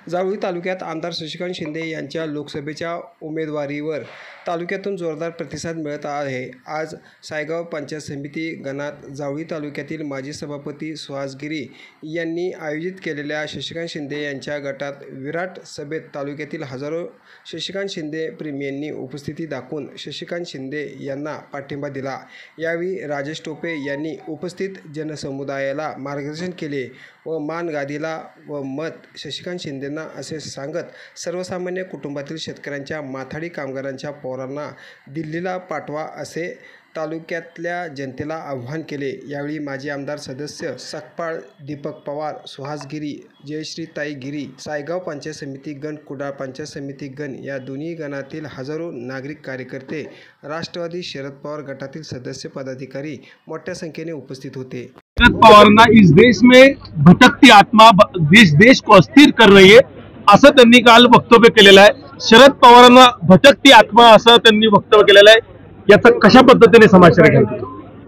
जावळी तालुक्यात आमदार शशिकांत शिंदे यांच्या लोकसभेच्या उमेदवारीवर तालुक्यातून जोरदार प्रतिसाद मिळत आहे। आज सायगाव पंचायत समिती गणात जावळी तालुक्यातील माजी सभापती सुहास गिरी यांनी आयोजित केलेल्या शशिकांत शिंदे यांच्या गटात विराट सभेत तालुक्यातील हजारो शशिकांत शिंदे प्रेमींनी उपस्थिती दाखवून शशिकांत शिंदे यांना पाठिंबा दिला। यावेळी राजेश टोपे यांनी उपस्थित जनसमुदायाला मार्गदर्शन केले व मान गादीला व मत शशिकांत शिंदेंना असे सांगत सर्वसामान्य कुटुंबातील शेतकऱ्यांच्या माथाडी कामगारांच्या पोरांना दिल्लीला पाठवा असे तालुक्यातल्या जनतेला आवाहन केले। यावेळी माजी आमदार सदस्य सकपाळ दीपक पवार, सुहास गिरी, जयश्रीताई गिरी, सायगाव पंचायत समिती गण, कुडाळ पंचायत समिती गण या दोन्ही गणातील हजारो नागरिक कार्यकर्ते, राष्ट्रवादी शरद पवार गटातील सदस्य पदाधिकारी मोठ्या संख्येने उपस्थित होते। शरद पवारांना इस देश में भटकती आत्मा देश को अस्थिर कर रही है असं त्यांनी काल वक्तव्य केलेलं आहे। शरद पवारांना भटकती आत्मा असं त्यांनी वक्तव्य केलेलं आहे। याचं कशा पद्धतीने समाचार घ्यायचं?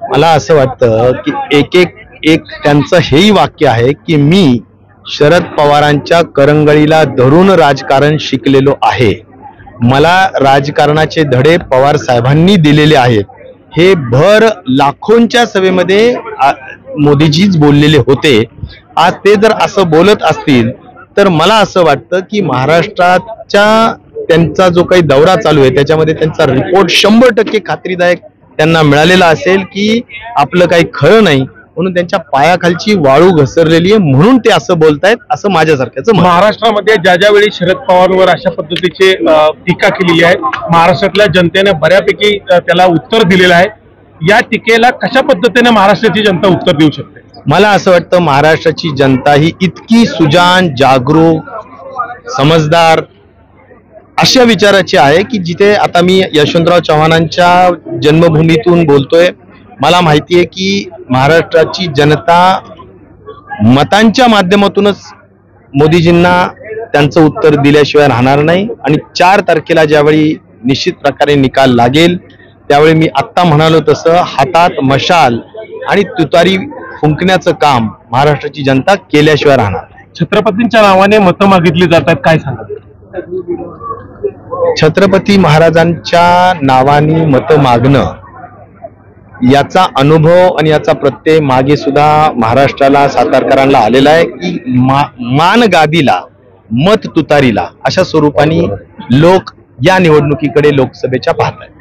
मला असं वाटतं की एक त्यांचं हेही वाक्य आहे की मी शरद पवारांच्या करंगळीला धरून राजकारण शिकलेलो आहे, मला राजकारणाचे धडे पवार साहेबांनी दिलेले आहेत। हे भर लाखोंच्या सभेमध्ये मोदीजीच बोललेले होते। आज ते जर असं बोलत असतील तर मला असं वाटतं की महाराष्ट्राच्या त्यांचा जो काही दौरा चालू आहे त्याच्यामध्ये त्यांचा रिपोर्ट 100% खात्रीदायक त्यांना मिळालेला असेल की आपलं काही खरं नाही, म्हणून त्यांच्या पायाखालची वाळू घसरलेली आहे म्हणून ते असं बोलतायत असं माझ्यासारख्याचं मत। महाराष्ट्रामध्ये ज्या वेळी शरद पवारवर अशा पद्धतीचे टीका केलेली आहे, महाराष्ट्रातल्या जनतेने बऱ्यापैकी त्याला उत्तर दिलेलं आहे। या टीकेला कशा पद्धतीने महाराष्ट्राची जनता उत्तर देऊ शकते? मला असं वाटतं महाराष्ट्राची जनता ही इतकी सुजाण, जागरूक, समजदार अशा विचाराची आहे की जिथे आता मी यशवंतराव चव्हाणांच्या जन्मभूमीतून बोलतोय, मला माहिती आहे की महाराष्ट्राची जनता मतांच्या माध्यमातूनच मोदीजींना त्यांचं उत्तर दिल्याशिवाय राहणार नाही। आणि 4 तारखेला ज्यावेळी निश्चित प्रकारे निकाल लागेल त्यावेळी मी आत्ता म्हणालो तसं हातात मशाल आणि तुतारी फुंकण्याचं काम महाराष्ट्राची जनता केल्याशिवाय राहणार नाही। छत्रपतींच्या नावाने मतं मागितली जातात, काय सांगतात? छत्रपती महाराजांच्या नावाने मतं मागणं याचा अनुभव आणि याचा प्रत्यय मागे सुद्धा महाराष्ट्राला, सातारकरांना आलेला आहे की मान गादीला मत तुतारीला अशा स्वरूपाने लोक या निवडणुकीकडे लोकसभेच्या पाहत आहेत।